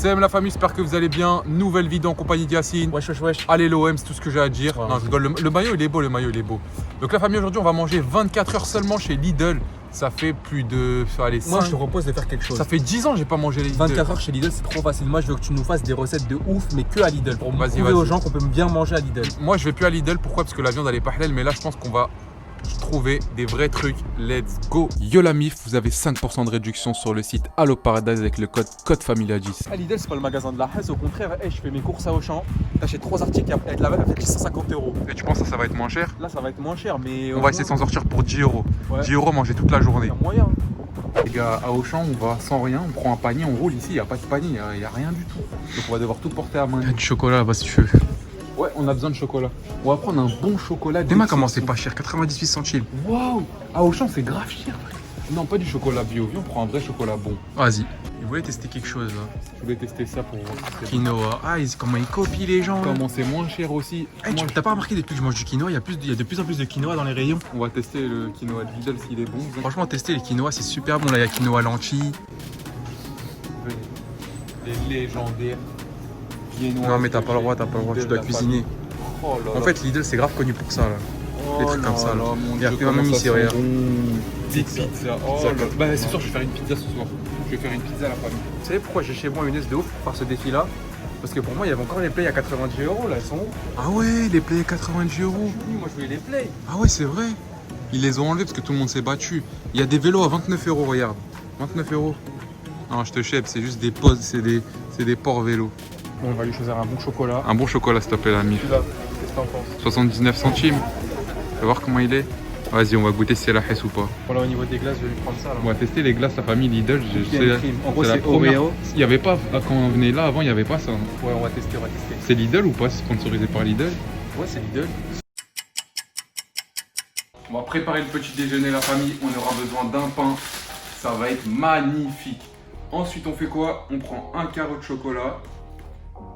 Salam la famille, j'espère que vous allez bien. Nouvelle vidéo en compagnie d'Yacine. Wesh, wesh, wesh. Allez l'OM, c'est tout ce que j'ai à dire. Ouais, Non, je rigole. Le maillot il est beau, le maillot il est beau. Donc la famille, aujourd'hui on va manger 24 heures seulement chez Lidl. Ça fait plus de... Allez, Moi, 5... je te propose de faire quelque chose. Ça fait 10 ans que j'ai pas mangé les Lidl. 24 heures chez Lidl, c'est trop facile. Moi, je veux que tu nous fasses des recettes de ouf, mais que à Lidl. Pour Vas-y, prouver aux gens qu'on peut bien manger à Lidl. Moi je vais plus à Lidl, pourquoi? Parce que la viande elle est pas halal, mais là je pense qu'on va trouver des vrais trucs. Let's go. Yo la mif, vous avez 5% de réduction sur le site Allo Paradise avec le code Familia10. À Lidl, c'est pas le magasin de la Hesse. Au contraire, je fais mes courses à Auchan. T'achètes 3 articles et la meuf, elle fait 150 €. Et tu penses que ça va être moins cher? Là, ça va être moins cher, mais. On va essayer de s'en sortir pour 10 €. Ouais. 10 € manger toute la journée. Il y a moyen. Les gars, à Auchan, on va sans rien, on prend un panier, on roule. Ici, il n'y a pas de panier, il n'y a rien du tout. Donc on va devoir tout porter à main. Du chocolat là-bas si tu veux. Ouais, on a besoin de chocolat. On va prendre un bon chocolat. Dis-moi comment c'est pas cher, 98 centimes. Waouh! À Auchan, c'est grave cher. Non, pas du chocolat bio. Viens, on prend un vrai chocolat bon. Vas-y. Il voulait tester quelque chose là. Je voulais tester ça pour voir si c'est Quinoa. Ah, comment ils copient les gens. bon. Comment c'est moins cher aussi. Hey, Moi, t'as pas remarqué depuis que je mange du quinoa, il y a de plus en plus de quinoa dans les rayons. On va tester le quinoa de Lidl s'il est bon. Franchement, tester les quinoa, c'est super bon. Là, il y a quinoa lentilles. Les légendaires. Quinoa, Non, mais t'as pas le droit, tu dois cuisiner. Oh là En là. fait, Lidl, c'est grave connu pour ça là. Oh des trucs comme là ça, là. là, mon Il y a Dieu, plus même comment ici, ça sent regarde. bon. Petite pizza. Oh Pizza. là là. Bah, c'est sûr, je vais faire une pizza ce soir. Je vais faire une pizza à la famille. Vous savez pourquoi j'ai chez moi une S de ouf pour faire ce défi-là? Parce que pour moi, il y avait encore les plays à 90 €. Là, elles sont où? Ah ouais, les plays 90 €. Oui, moi, je voulais les plays. Ah ouais, c'est vrai. Ils les ont enlevés parce que tout le monde s'est battu. Il y a des vélos à 29 €, regarde. 29 €. Non, je te chèpe, c'est juste des poses, c'est des ports vélos. Bon, on va lui choisir un bon chocolat. Un bon chocolat, s'il te plaît, la mif. Celui-là, qu'est-ce que t'en penses? 79 centimes. Tu vas voir comment il est. Vas-y, on va goûter si c'est la Hesse ou pas. Voilà, au niveau des glaces, je vais lui prendre ça. Là. On va tester les glaces, la famille Lidl. Il y a une crème. En gros, la c'est première. Oreo. Il n'y avait pas, quand on venait là avant, il n'y avait pas ça. Ouais, on va tester, on va tester. C'est Lidl ou pas? C'est sponsorisé par Lidl. Ouais, c'est Lidl. On va préparer le petit déjeuner, la famille. On aura besoin d'un pain. Ça va être magnifique. Ensuite, on fait quoi? On prend un carreau de chocolat.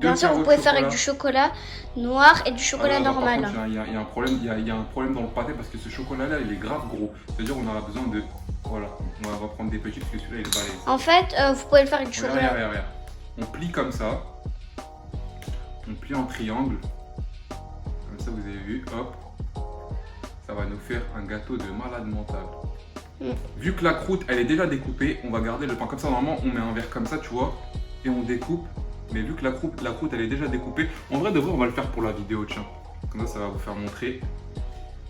Bien sûr, vous pouvez faire avec du chocolat noir et du chocolat Alors, par normal. contre, il y a un problème, il y a un problème dans le pâté parce que ce chocolat-là, il est grave gros. C'est-à-dire, on aura besoin de. Voilà, on va prendre des petits parce que celui-là, il est balèze. En fait, vous pouvez le faire avec du Regarde, chocolat. regarde. On plie comme ça. On plie en triangle. Comme ça, vous avez vu, hop. Ça va nous faire un gâteau de malade mental. Vu que la croûte, elle est déjà découpée, on va garder le pain comme ça. Normalement, on met un verre comme ça, tu vois, et on découpe. Mais vu que la croûte, elle est déjà découpée, en vrai, de vrai, on va le faire pour la vidéo, tiens. Comme ça va vous faire montrer.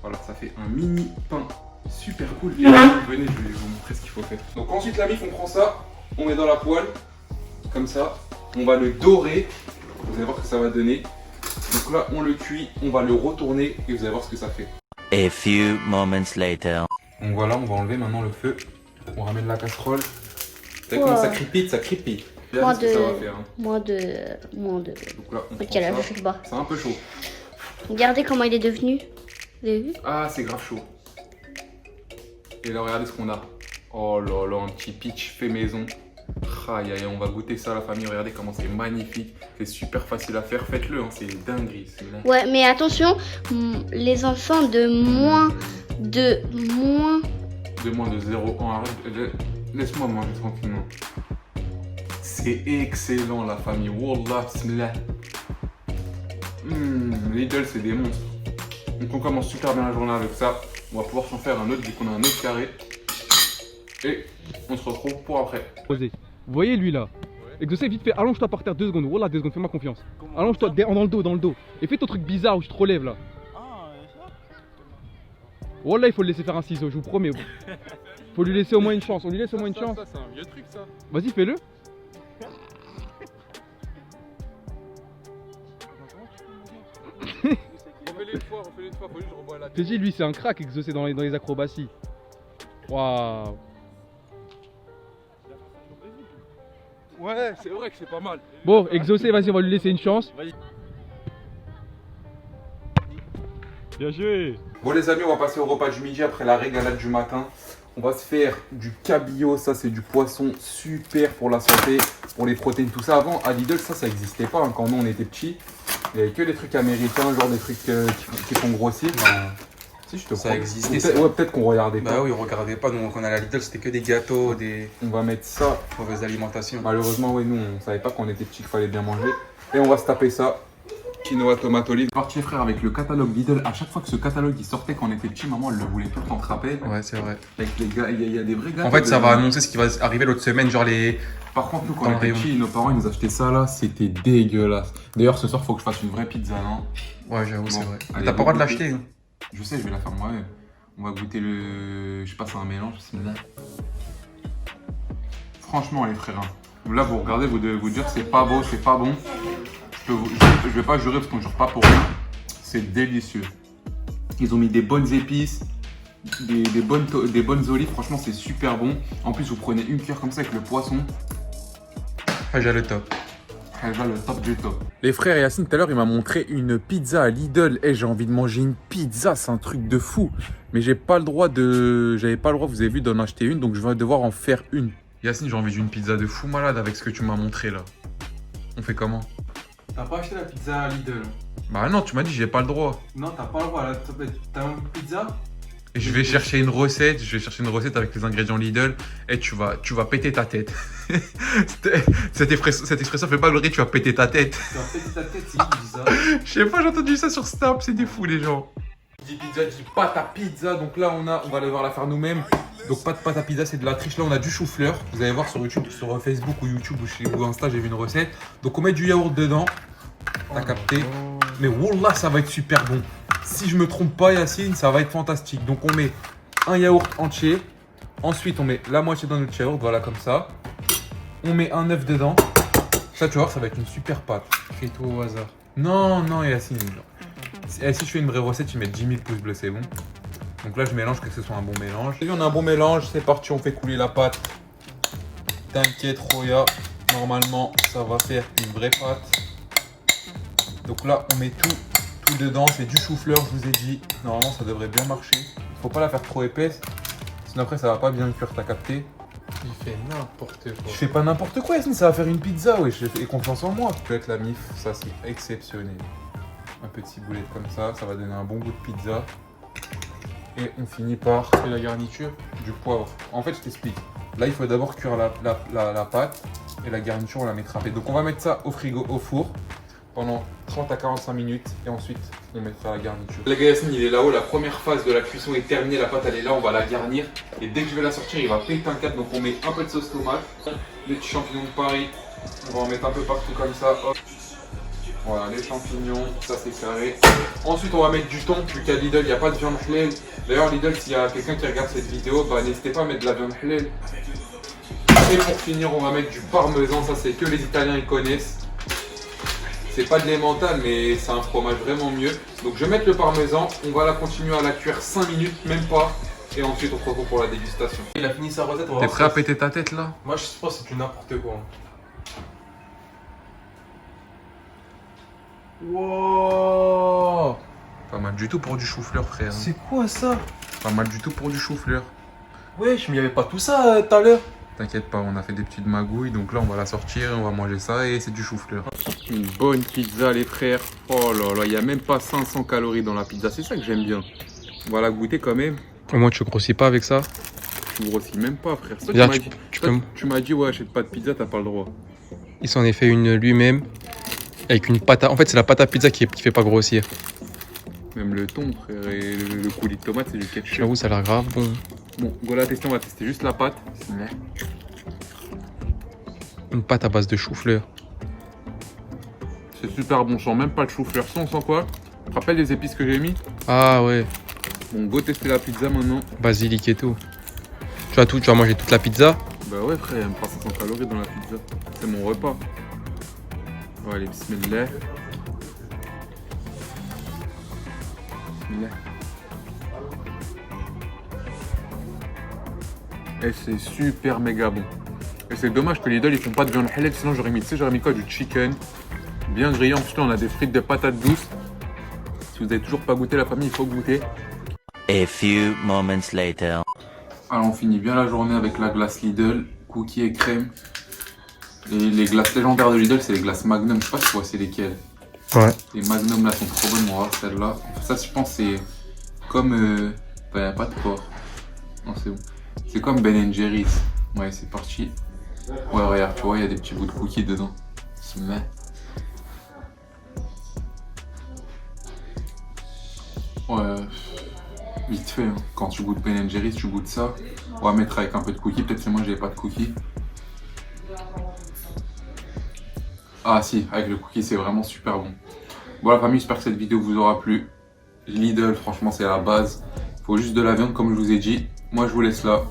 Voilà, ça fait un mini pain super cool. Et là, venez, je vais vous montrer ce qu'il faut faire. Donc ensuite, la mif, on prend ça, on met dans la poêle, comme ça. On va le dorer. Vous allez voir ce que ça va donner. Donc là, on le cuit, on va le retourner et vous allez voir ce que ça fait. A few moments later. Donc voilà, on va enlever maintenant le feu. On ramène la casserole. Vous savez comment ça crépite, ça crépite. Moins Regardez ce que ça va faire. Hein. Moins de... Donc là, on Ok, prend là, ça. je sais pas. C'est un peu chaud. Regardez comment il est devenu. Vous avez vu? Ah, c'est grave chaud. Et là, regardez ce qu'on a. Oh là là, un petit pitch fait maison. Aïe aïe, on va goûter ça à la famille. Regardez comment c'est magnifique. C'est super facile à faire. Faites-le, hein. C'est une dinguerie. Ouais, mais attention, les enfants de moins... De moins de 0 ans. Arrête. Laisse-moi manger tranquillement. C'est excellent, la famille. Wallah, bismillah. Lidl, c'est des monstres. Donc on commence super bien la journée avec ça. On va pouvoir s'en faire un autre vu qu'on a un autre carré. Et on se retrouve pour après. Posé. Vous voyez lui là? Exaucé, vite fait, allonge-toi par terre 2 secondes. Wallah, 2 secondes, fais-moi confiance. Allonge-toi dans le dos. Et fais ton truc bizarre où je te relève là. Wallah, il faut le laisser faire un ciseau, je vous promets. Faut lui laisser au moins une chance. On lui laisse au moins une chance. Ça, c'est un vieux truc, ça. Vas-y, fais-le. Refais-le une fois, faut juste que je revoie la T'es dit, lui, c'est un crack exaucé dans les acrobaties. Waouh. Ouais, c'est vrai que c'est pas mal. Bon, exaucé, vas-y, on va lui laisser une chance. Bien joué. Bon les amis, on va passer au repas du midi après la régalade du matin. On va se faire du cabillaud, ça c'est du poisson super pour la santé, pour les protéines, tout ça. Avant, à Lidl, ça n'existait pas hein, quand nous on était petits. Il n'y avait que des trucs américains, genre des trucs qui font grossir. Si, je te Ça crois. existait, Peut-être ça. ouais, peut-être qu'on regardait pas. Bah oui, on regardait pas, donc quand on allait à Lidl, c'était que des gâteaux, des On va mettre ça. mauvaises alimentations. Malheureusement, oui, nous, on savait pas qu'on était petits, qu'il fallait bien manger. Et on va se taper ça. Quinoa, tomate, olive. Parti, frère, avec le catalogue Lidl. À chaque fois que ce catalogue il sortait quand on était petit, maman, elle le voulait tout le temps, te rappelles. Ouais, c'est vrai. Avec les gars, il y a des vrais gars. En fait, ça va annoncer ce qui va arriver l'autre semaine, genre les. Par contre, nous, quand Dans on le était rayon. petits, nos parents, ils nous achetaient ça là, c'était dégueulasse. D'ailleurs, ce soir, faut que je fasse une vraie pizza, non? Ouais, j'avoue, c'est Bon, vrai. allez, T'as pas le droit de go l'acheter. Hein. Je sais, je vais la faire moi-même. On va goûter le. Je passe un mélange, bismillah. Franchement, les frères, hein. Là, vous regardez, vous devez vous dire c'est pas beau, c'est pas bon. Je vais pas jurer parce qu'on jure pas pour rien. C'est délicieux. Ils ont mis des bonnes épices, des bonnes olives. Franchement, c'est super bon. En plus, vous prenez une cuillère comme ça avec le poisson. J'ai le top. Elle va le top du top. Les frères, Yacine, tout à l'heure, il m'a montré une pizza à Lidl. Et j'ai envie de manger une pizza, c'est un truc de fou. Mais j'ai pas le droit de. J'avais pas le droit, vous avez vu, d'en acheter une. Donc je vais devoir en faire une. Yacine, j'ai envie d'une pizza de fou malade avec ce que tu m'as montré là. On fait comment? T'as pas acheté la pizza à Lidl? Bah non, tu m'as dit, j'ai pas le droit. Non, t'as pas le droit. T'as une pizza? Et je vais chercher une recette. Je vais chercher une recette avec les ingrédients Lidl. Et tu vas péter ta tête. Cette expression fait pas le rire, tu vas péter ta tête. Tu vas péter ta tête, c'est qui dit ça? Je sais pas, j'ai entendu ça sur Snap, c'est des fous les gens. Dit pizza, dit pâte à pizza. Donc là, on va devoir la faire nous-mêmes. Donc pâte à pizza, c'est de la triche. Là, on a du chou-fleur. Vous allez voir sur YouTube, sur Facebook ou YouTube ou Insta, j'ai vu une recette. Donc on met du yaourt dedans. T'as capté? Mais wallah, ça va être super bon. Si je me trompe pas, Yacine, ça va être fantastique. Donc on met un yaourt entier. Ensuite, on met la moitié d'un autre yaourt, voilà comme ça. On met un œuf dedans. Ça, tu vois, ça va être une super pâte. Fais tout au hasard. Non, Yacine. Si je fais une vraie recette, ils mettent 10 000 pouces bleus, c'est bon. Donc là, je mélange que ce soit un bon mélange. Et on a un bon mélange, c'est parti, on fait couler la pâte. T'inquiète, Roya. Normalement, ça va faire une vraie pâte. Donc là, on met tout dedans. C'est du chou-fleur, je vous ai dit. Normalement, ça devrait bien marcher. Faut pas la faire trop épaisse. Sinon après, ça va pas bien cuire, t'as capté? Il fait n'importe Je quoi. fais pas n'importe quoi, Yacine, ça va faire une pizza, ouais. Et confiance en moi. Tu peux être la mif, ça c'est exceptionnel. Un petit boulet comme ça va donner un bon goût de pizza. Et on finit par Et la garniture? du poivre. En fait, je t'explique. Là, il faut d'abord cuire la pâte et la garniture, on la mettra après. Donc, on va mettre ça au frigo, au four, pendant 30 à 45 minutes et ensuite, on mettra la garniture. Les gars, Yacine, il est là-haut. La première phase de la cuisson est terminée. La pâte, elle est là. On va la garnir. Et dès que je vais la sortir, il va péter un câble. Donc, on met un peu de sauce tomate, des petits champignons de Paris. On va en mettre un peu partout comme ça. Hop. Voilà, les champignons, ça c'est carré. Ensuite, on va mettre du thon, vu qu'à Lidl, il n'y a pas de viande halal. D'ailleurs, Lidl, s'il y a quelqu'un qui regarde cette vidéo, bah, n'hésitez pas à mettre de la viande halal. Et pour finir, on va mettre du parmesan, ça c'est que les Italiens ils connaissent. C'est pas de l'emmental, mais c'est un fromage vraiment mieux. Donc je vais mettre le parmesan, on va la continuer à la cuire 5 minutes, même pas. Et ensuite, on se retrouve pour la dégustation. Il a fini sa recette, on va T'es voir prêt à ça. péter ta tête là? Moi, je pense que c'est du n'importe quoi. Wow! Pas mal du tout pour du chou-fleur, frère. C'est quoi ça? Pas mal du tout pour du chou-fleur. Wesh, mais il y avait pas tout ça tout à l'heure. T'inquiète pas, on a fait des petites magouilles, donc là on va la sortir, on va manger ça et c'est du chou-fleur. Une bonne pizza les frères. Oh là là, il n'y a même pas 500 calories dans la pizza, c'est ça que j'aime bien. On va la goûter quand même. Au moins, tu grossis pas avec ça. Tu grossis même pas frère. Ça, Déjà, tu m'as dit ouais, achète pas de pizza, t'as pas le droit. Il s'en est fait une lui-même. Avec une pâte à... En fait, c'est la pâte à pizza qui fait pas grossir. Même le thon frère et le coulis de tomate c'est du ketchup. J'avoue, ça a l'air grave bon. Bon, voilà tester, on va tester juste la pâte. Une pâte à base de chou-fleur. C'est super bon, je sens même pas de chou-fleur. Ça on sent quoi? Tu te rappelles les épices que j'ai mis? Ah ouais, Bon, go tester la pizza maintenant. basilic et tout. Tu vas manger toute la pizza? Bah ouais frère, il y a même pas 500 calories dans la pizza. C'est mon repas. Allez, bismillah. Bismillah. Et c'est super méga bon. Et c'est dommage que Lidl ils font pas de viande halal, sinon j'aurais mis, tu sais, j'aurais mis quoi? Du chicken. Bien grillé, ensuite on a des frites de patates douces. Si vous avez toujours pas goûté la famille, il faut goûter. A few moments later. Alors on finit bien la journée avec la glace Lidl, cookies et crème. Et les glaces légendaires de Lidl, c'est les glaces Magnum, je sais pas si c'est lesquelles. Ouais. Les Magnum là sont trop bonnes, on va voir celle-là. Ça je pense c'est comme... bah, y a pas de porc. Non, c'est bon. C'est comme Ben Jerry's. Ouais, c'est parti. Ouais, regarde, tu vois, il y a des petits bouts de cookies dedans. Se met. Ouais, vite fait, hein. Quand tu goûtes Ben Jerry's, tu goûtes ça. On va mettre avec un peu de cookies, peut-être c'est moi j'ai pas de cookies. Ah si, avec le cookie c'est vraiment super bon. Bon la famille, j'espère que cette vidéo vous aura plu. Lidl, franchement c'est la base. Il faut juste de la viande comme je vous ai dit. Moi je vous laisse là.